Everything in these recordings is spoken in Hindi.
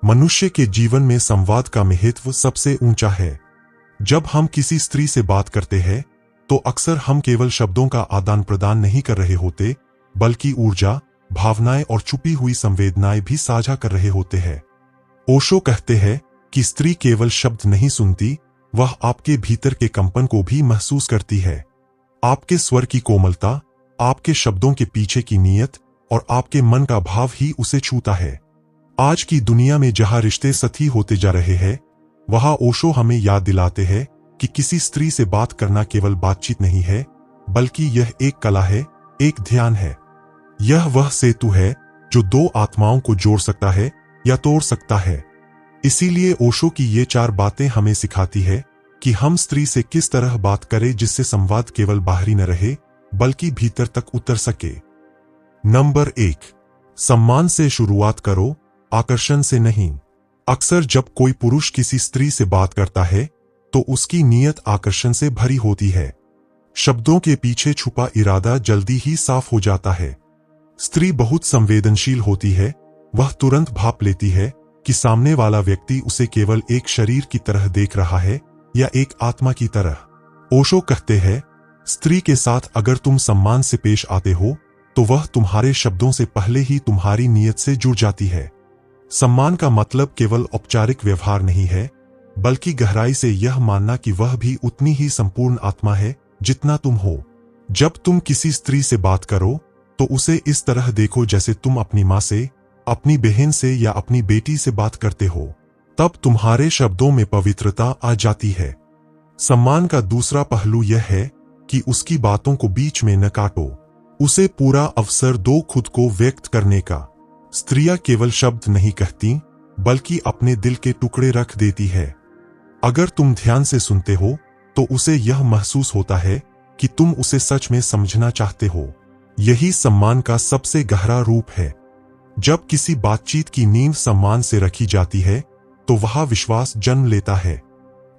मनुष्य के जीवन में संवाद का महत्व सबसे ऊंचा है। जब हम किसी स्त्री से बात करते हैं तो अक्सर हम केवल शब्दों का आदान प्रदान नहीं कर रहे होते, बल्कि ऊर्जा, भावनाएं और छुपी हुई संवेदनाएं भी साझा कर रहे होते हैं। ओशो कहते हैं कि स्त्री केवल शब्द नहीं सुनती, वह आपके भीतर के कंपन को भी महसूस करती है। आपके स्वर की कोमलता, आपके शब्दों के पीछे की नीयत और आपके मन का भाव ही उसे छूता है। आज की दुनिया में जहां रिश्ते सतही होते जा रहे हैं, वहां ओशो हमें याद दिलाते हैं कि किसी स्त्री से बात करना केवल बातचीत नहीं है, बल्कि यह एक कला है, एक ध्यान है। यह वह सेतु है जो दो आत्माओं को जोड़ सकता है या तोड़ सकता है। इसीलिए ओशो की ये 4 बातें हमें सिखाती है कि हम स्त्री से किस तरह बात करें जिससे संवाद केवल बाहरी न रहे, बल्कि भीतर तक उतर सके। नंबर 1, सम्मान से शुरुआत करो, आकर्षण से नहीं। अक्सर जब कोई पुरुष किसी स्त्री से बात करता है तो उसकी नीयत आकर्षण से भरी होती है। शब्दों के पीछे छुपा इरादा जल्दी ही साफ हो जाता है। स्त्री बहुत संवेदनशील होती है, वह तुरंत भाप लेती है कि सामने वाला व्यक्ति उसे केवल एक शरीर की तरह देख रहा है या एक आत्मा की तरह। ओशो कहते हैं, स्त्री के साथ अगर तुम सम्मान से पेश आते हो तो वह तुम्हारे शब्दों से पहले ही तुम्हारी नीयत से जुड़ जाती है। सम्मान का मतलब केवल औपचारिक व्यवहार नहीं है, बल्कि गहराई से यह मानना कि वह भी उतनी ही संपूर्ण आत्मा है जितना तुम हो। जब तुम किसी स्त्री से बात करो तो उसे इस तरह देखो जैसे तुम अपनी मां से, अपनी बहन से या अपनी बेटी से बात करते हो। तब तुम्हारे शब्दों में पवित्रता आ जाती है। सम्मान का दूसरा पहलू यह है कि उसकी बातों को बीच में न काटो। उसे पूरा अवसर दो खुद को व्यक्त करने का। स्त्रियां केवल शब्द नहीं कहती, बल्कि अपने दिल के टुकड़े रख देती है। अगर तुम ध्यान से सुनते हो तो उसे यह महसूस होता है कि तुम उसे सच में समझना चाहते हो। यही सम्मान का सबसे गहरा रूप है। जब किसी बातचीत की नींव सम्मान से रखी जाती है तो वह विश्वास जन्म लेता है,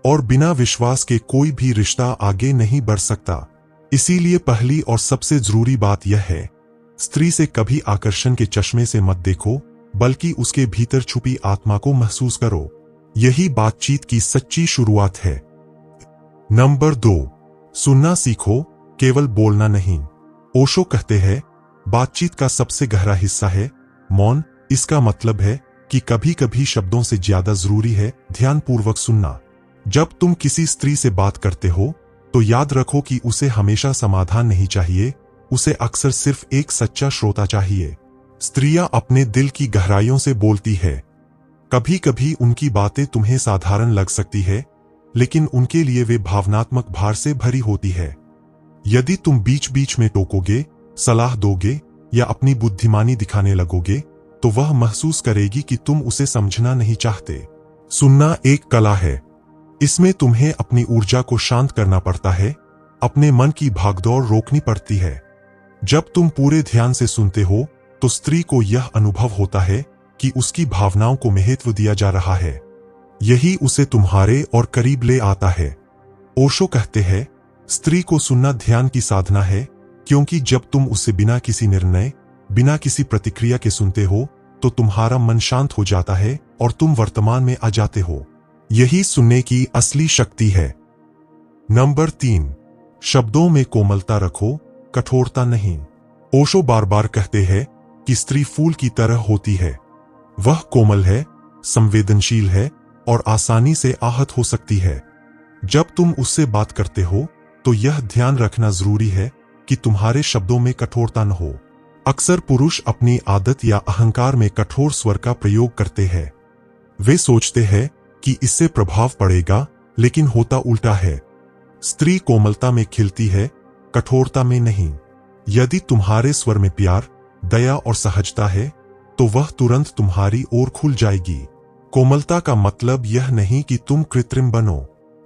और बिना विश्वास के कोई भी रिश्ता आगे नहीं बढ़ सकता। इसीलिए पहली और सबसे जरूरी बात यह है, स्त्री से कभी आकर्षण के चश्मे से मत देखो, बल्कि उसके भीतर छुपी आत्मा को महसूस करो। यही बातचीत की सच्ची शुरुआत है। नंबर 2, सुनना सीखो, केवल बोलना नहीं। ओशो कहते हैं, बातचीत का सबसे गहरा हिस्सा है मौन। इसका मतलब है कि कभी कभी शब्दों से ज्यादा जरूरी है ध्यानपूर्वक सुनना। जब तुम किसी स्त्री से बात करते हो तो याद रखो कि उसे हमेशा समाधान नहीं चाहिए, उसे अक्सर सिर्फ एक सच्चा श्रोता चाहिए। स्त्रियां अपने दिल की गहराइयों से बोलती है। कभी कभी उनकी बातें तुम्हें साधारण लग सकती है, लेकिन उनके लिए वे भावनात्मक भार से भरी होती है। यदि तुम बीच बीच में टोकोगे, सलाह दोगे या अपनी बुद्धिमानी दिखाने लगोगे तो वह महसूस करेगी कि तुम उसे समझना नहीं चाहते। सुनना एक कला है। इसमें तुम्हें अपनी ऊर्जा को शांत करना पड़ता है, अपने मन की भागदौड़ रोकनी पड़ती है। जब तुम पूरे ध्यान से सुनते हो तो स्त्री को यह अनुभव होता है कि उसकी भावनाओं को महत्व दिया जा रहा है। यही उसे तुम्हारे और करीब ले आता है। ओशो कहते हैं, स्त्री को सुनना ध्यान की साधना है, क्योंकि जब तुम उसे बिना किसी निर्णय, बिना किसी प्रतिक्रिया के सुनते हो तो तुम्हारा मन शांत हो जाता है और तुम वर्तमान में आ जाते हो। यही सुनने की असली शक्ति है। नंबर 3, शब्दों में कोमलता रखो, कठोरता नहीं। ओशो बार बार कहते हैं कि स्त्री फूल की तरह होती है। वह कोमल है, संवेदनशील है और आसानी से आहत हो सकती है। जब तुम उससे बात करते हो तो यह ध्यान रखना जरूरी है कि तुम्हारे शब्दों में कठोरता न हो। अक्सर पुरुष अपनी आदत या अहंकार में कठोर स्वर का प्रयोग करते हैं। वे सोचते हैं कि इससे प्रभाव पड़ेगा, लेकिन होता उल्टा है। स्त्री कोमलता में खिलती है, कठोरता में नहीं। यदि तुम्हारे स्वर में प्यार, दया और सहजता है तो वह तुरंत तुम्हारी ओर खुल जाएगी। कोमलता का मतलब यह नहीं कि तुम कृत्रिम बनो,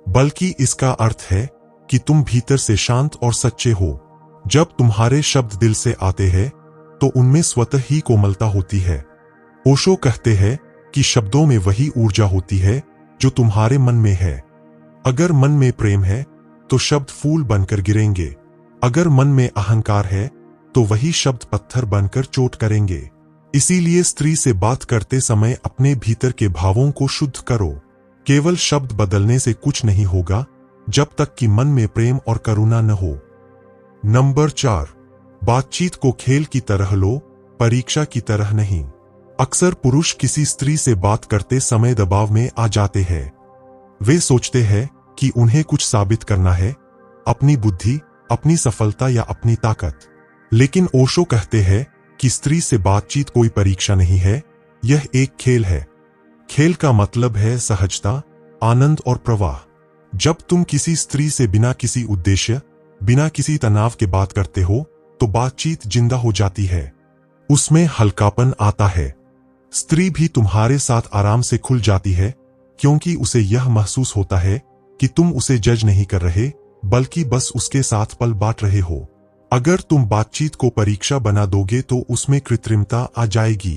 बल्कि इसका अर्थ है कि तुम भीतर से शांत और सच्चे हो। जब तुम्हारे शब्द दिल से आते हैं तो उनमें स्वतः ही कोमलता होती है। ओशो कहते हैं कि शब्दों में वही ऊर्जा होती है जो तुम्हारे मन में है। अगर मन में प्रेम है तो शब्द फूल बनकर गिरेंगे। अगर मन में अहंकार है तो वही शब्द पत्थर बनकर चोट करेंगे। इसीलिए स्त्री से बात करते समय अपने भीतर के भावों को शुद्ध करो। केवल शब्द बदलने से कुछ नहीं होगा जब तक कि मन में प्रेम और करुणा न हो। नंबर 4, बातचीत को खेल की तरह लो, परीक्षा की तरह नहीं। अक्सर पुरुष किसी स्त्री से बात करते समय दबाव में आ जाते हैं। वे सोचते हैं कि उन्हें कुछ साबित करना है, अपनी बुद्धि, अपनी सफलता या अपनी ताकत। लेकिन ओशो कहते हैं कि स्त्री से बातचीत कोई परीक्षा नहीं है, यह एक खेल है। खेल का मतलब है सहजता, आनंद और प्रवाह। जब तुम किसी स्त्री से बिना किसी उद्देश्य, बिना किसी तनाव के बात करते हो तो बातचीत जिंदा हो जाती है। उसमें हल्कापन आता है। स्त्री भी तुम्हारे साथ आराम से खुल जाती है क्योंकि उसे यह महसूस होता है कि तुम उसे जज नहीं कर रहे बल्कि बस उसके साथ पल बांट रहे हो। अगर तुम बातचीत को परीक्षा बना दोगे तो उसमें कृत्रिमता आ जाएगी।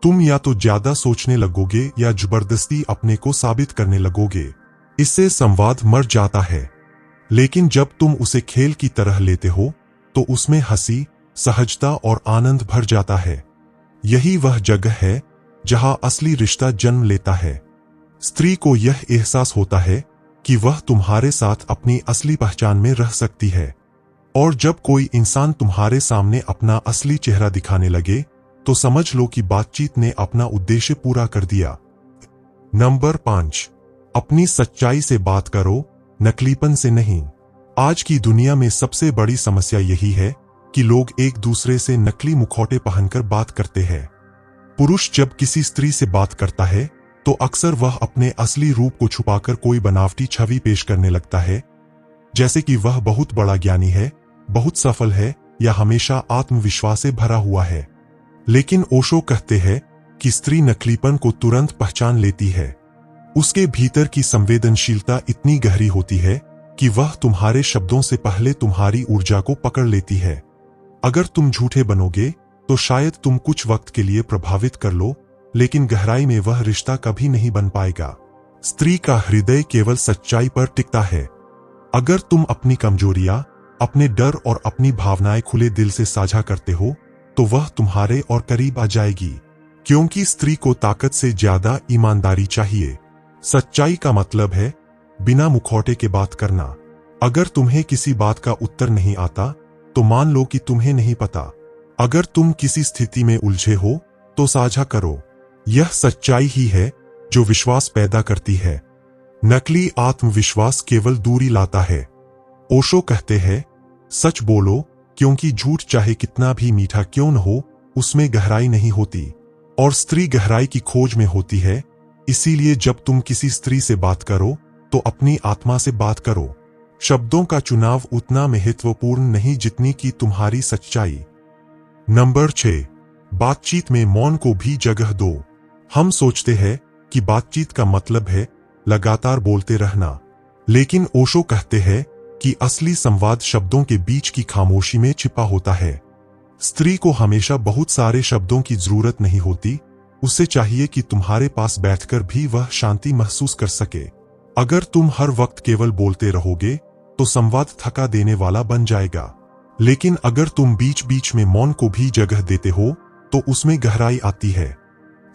तुम या तो ज्यादा सोचने लगोगे या जबरदस्ती अपने को साबित करने लगोगे। इससे संवाद मर जाता है। लेकिन जब तुम उसे खेल की तरह लेते हो तो उसमें हंसी, सहजता और आनंद भर जाता है। यही वह जगह है जहां असली रिश्ता जन्म लेता है। स्त्री को यह एहसास होता है कि वह तुम्हारे साथ अपनी असली पहचान में रह सकती है। और जब कोई इंसान तुम्हारे सामने अपना असली चेहरा दिखाने लगे तो समझ लो कि बातचीत ने अपना उद्देश्य पूरा कर दिया। नंबर 5, अपनी सच्चाई से बात करो, नकलीपन से नहीं। आज की दुनिया में सबसे बड़ी समस्या यही है कि लोग एक दूसरे से नकली मुखौटे पहनकर बात करते हैं। पुरुष जब किसी स्त्री से बात करता है तो अक्सर वह अपने असली रूप को छुपाकर कोई बनावटी छवि पेश करने लगता है, जैसे कि वह बहुत बड़ा ज्ञानी है, बहुत सफल है या हमेशा आत्मविश्वास से भरा हुआ है। लेकिन ओशो कहते हैं कि स्त्री नकलीपन को तुरंत पहचान लेती है। उसके भीतर की संवेदनशीलता इतनी गहरी होती है कि वह तुम्हारे शब्दों से पहले तुम्हारी ऊर्जा को पकड़ लेती है। अगर तुम झूठे बनोगे तो शायद तुम कुछ वक्त के लिए प्रभावित कर लो, लेकिन गहराई में वह रिश्ता कभी नहीं बन पाएगा। स्त्री का हृदय केवल सच्चाई पर टिकता है। अगर तुम अपनी कमजोरियां, अपने डर और अपनी भावनाएं खुले दिल से साझा करते हो तो वह तुम्हारे और करीब आ जाएगी, क्योंकि स्त्री को ताकत से ज्यादा ईमानदारी चाहिए। सच्चाई का मतलब है बिना मुखौटे के बात करना। अगर तुम्हें किसी बात का उत्तर नहीं आता तो मान लो कि तुम्हें नहीं पता। अगर तुम किसी स्थिति में उलझे हो तो साझा करो। यह सच्चाई ही है जो विश्वास पैदा करती है। नकली आत्मविश्वास केवल दूरी लाता है। ओशो कहते हैं, सच बोलो, क्योंकि झूठ चाहे कितना भी मीठा क्यों न हो, उसमें गहराई नहीं होती। और स्त्री गहराई की खोज में होती है। इसीलिए जब तुम किसी स्त्री से बात करो तो अपनी आत्मा से बात करो। शब्दों का चुनाव उतना महत्वपूर्ण नहीं जितनी कि तुम्हारी सच्चाई। नंबर 6, बातचीत में मौन को भी जगह दो। हम सोचते हैं कि बातचीत का मतलब है लगातार बोलते रहना, लेकिन ओशो कहते हैं कि असली संवाद शब्दों के बीच की खामोशी में छिपा होता है। स्त्री को हमेशा बहुत सारे शब्दों की जरूरत नहीं होती। उसे चाहिए कि तुम्हारे पास बैठकर भी वह शांति महसूस कर सके। अगर तुम हर वक्त केवल बोलते रहोगे तो संवाद थका देने वाला बन जाएगा। लेकिन अगर तुम बीच बीच में मौन को भी जगह देते हो तो उसमें गहराई आती है।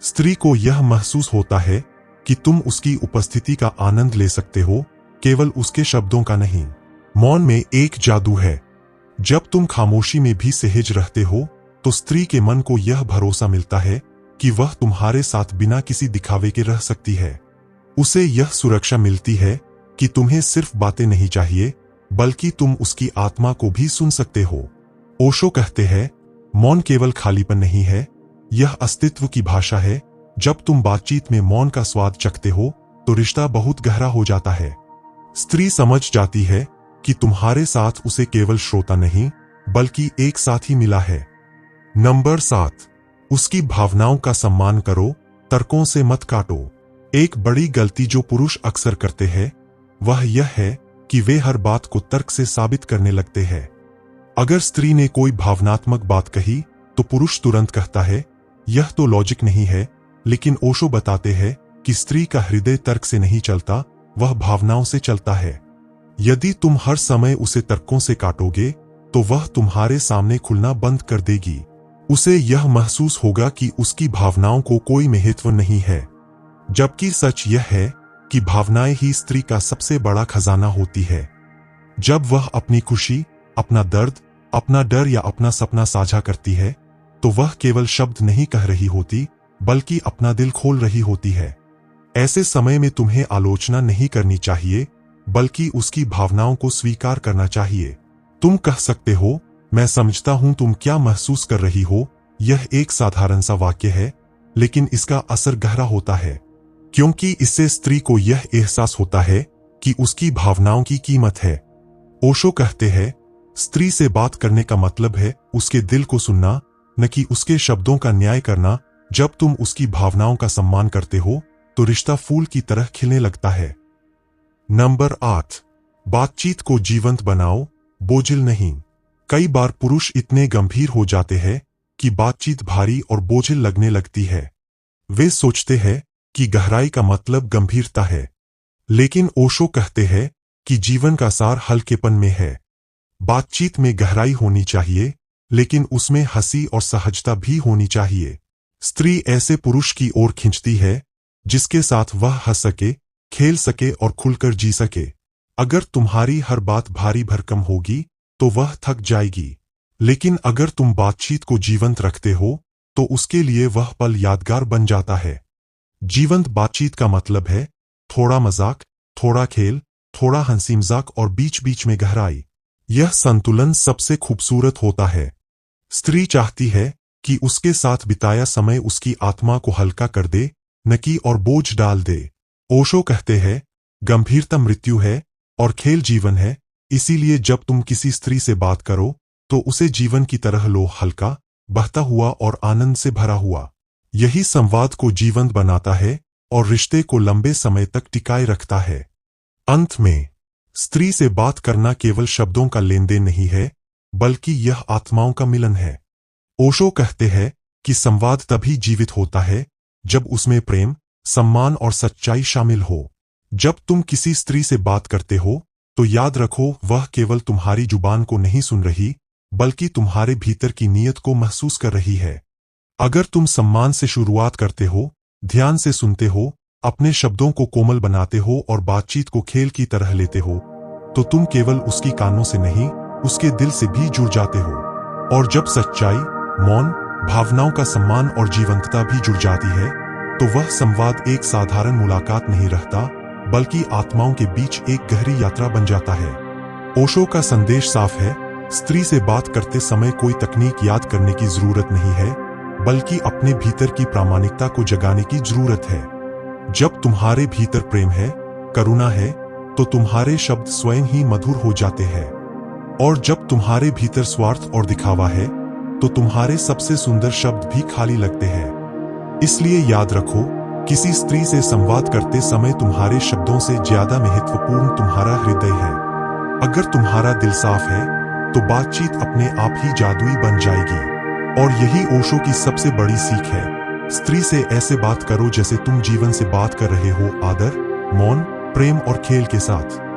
स्त्री को यह महसूस होता है कि तुम उसकी उपस्थिति का आनंद ले सकते हो, केवल उसके शब्दों का नहीं। मौन में एक जादू है। जब तुम खामोशी में भी सहज रहते हो तो स्त्री के मन को यह भरोसा मिलता है कि वह तुम्हारे साथ बिना किसी दिखावे के रह सकती है। उसे यह सुरक्षा मिलती है कि तुम्हें सिर्फ बातें नहीं चाहिए, बल्कि तुम उसकी आत्मा को भी सुन सकते हो। ओशो कहते हैं, मौन केवल खालीपन नहीं है, यह अस्तित्व की भाषा है। जब तुम बातचीत में मौन का स्वाद चखते हो तो रिश्ता बहुत गहरा हो जाता है। स्त्री समझ जाती है कि तुम्हारे साथ उसे केवल श्रोता नहीं बल्कि एक साथी मिला है। नंबर 7, उसकी भावनाओं का सम्मान करो, तर्कों से मत काटो। एक बड़ी गलती जो पुरुष अक्सर करते हैं वह यह है कि वे हर बात को तर्क से साबित करने लगते हैं। अगर स्त्री ने कोई भावनात्मक बात कही तो पुरुष तुरंत कहता है, यह तो लॉजिक नहीं है। लेकिन ओशो बताते हैं कि स्त्री का हृदय तर्क से नहीं चलता, वह भावनाओं से चलता है। यदि तुम हर समय उसे तर्कों से काटोगे तो वह तुम्हारे सामने खुलना बंद कर देगी। उसे यह महसूस होगा कि उसकी भावनाओं को कोई महत्व नहीं है। जबकि सच यह है कि भावनाएं ही स्त्री का सबसे बड़ा खजाना होती है। जब वह अपनी खुशी, अपना दर्द, अपना डर या अपना सपना साझा करती है, तो वह केवल शब्द नहीं कह रही होती, बल्कि अपना दिल खोल रही होती है। ऐसे समय में तुम्हें आलोचना नहीं करनी चाहिए, बल्कि उसकी भावनाओं को स्वीकार करना चाहिए। तुम कह सकते हो, मैं समझता हूं तुम क्या महसूस कर रही हो। यह एक साधारण सा वाक्य है, लेकिन इसका असर गहरा होता है, क्योंकि इससे स्त्री को यह एहसास होता है कि उसकी भावनाओं की कीमत है। ओशो कहते हैं, स्त्री से बात करने का मतलब है उसके दिल को सुनना, न कि उसके शब्दों का न्याय करना। जब तुम उसकी भावनाओं का सम्मान करते हो, तो रिश्ता फूल की तरह खिलने लगता है। नंबर 8, बातचीत को जीवंत बनाओ, बोझिल नहीं। कई बार पुरुष इतने गंभीर हो जाते हैं कि बातचीत भारी और बोझिल लगने लगती है। वे सोचते हैं कि गहराई का मतलब गंभीरता है, लेकिन ओशो कहते हैं कि जीवन का सार हल्केपन में है। बातचीत में गहराई होनी चाहिए, लेकिन उसमें हंसी और सहजता भी होनी चाहिए। स्त्री ऐसे पुरुष की ओर खींचती है जिसके साथ वह हंस सके, खेल सके और खुलकर जी सके। अगर तुम्हारी हर बात भारी भरकम होगी तो वह थक जाएगी, लेकिन अगर तुम बातचीत को जीवंत रखते हो तो उसके लिए वह पल यादगार बन जाता है। जीवंत बातचीत का मतलब है थोड़ा मजाक, थोड़ा खेल, थोड़ा हंसी मजाक और बीच बीच में गहराई। यह संतुलन सबसे खूबसूरत होता है। स्त्री चाहती है कि उसके साथ बिताया समय उसकी आत्मा को हल्का कर दे, न कि और बोझ डाल दे। ओशो कहते हैं, गंभीरता मृत्यु है और खेल जीवन है। इसीलिए जब तुम किसी स्त्री से बात करो तो उसे जीवन की तरह लो, हल्का, बहता हुआ और आनंद से भरा हुआ। यही संवाद को जीवंत बनाता है और रिश्ते को लंबे समय तक टिकाए रखता है। अंत में, स्त्री से बात करना केवल शब्दों का लेनदेन नहीं है, बल्कि यह आत्माओं का मिलन है। ओशो कहते हैं कि संवाद तभी जीवित होता है जब उसमें प्रेम, सम्मान और सच्चाई शामिल हो। जब तुम किसी स्त्री से बात करते हो तो याद रखो, वह केवल तुम्हारी जुबान को नहीं सुन रही, बल्कि तुम्हारे भीतर की नीयत को महसूस कर रही है। अगर तुम सम्मान से शुरुआत करते हो, ध्यान से सुनते हो, अपने शब्दों को कोमल बनाते हो और बातचीत को खेल की तरह लेते हो, तो तुम केवल उसकी कानों से नहीं, उसके दिल से भी जुड़ जाते हो। और जब सच्चाई, मौन, भावनाओं का सम्मान और जीवंतता भी जुड़ जाती है, तो वह संवाद एक साधारण मुलाकात नहीं रहता, बल्कि आत्माओं के बीच एक गहरी यात्रा बन जाता है। ओशो का संदेश साफ है, स्त्री से बात करते समय कोई तकनीक याद करने की जरूरत नहीं है, बल्कि अपने भीतर की प्रामाणिकता को जगाने की जरूरत है। जब तुम्हारे भीतर प्रेम है, करुणा है, तो तुम्हारे शब्द स्वयं ही मधुर हो जाते हैं। और जब तुम्हारे भीतर स्वार्थ और दिखावा है, तो तुम्हारे सबसे सुंदर शब्द भी खाली लगते हैं। इसलिए याद रखो, किसी स्त्री से संवाद करते समय तुम्हारे शब्दों से ज्यादा महत्वपूर्ण तुम्हारा हृदय है। अगर तुम्हारा दिल साफ है, तो बातचीत अपने आप ही जादुई बन जाएगी। और यही ओशो की सबसे बड़ी सीख है, स्त्री से ऐसे बात करो जैसे तुम जीवन से बात कर रहे हो, आदर, मौन, प्रेम और खेल के साथ।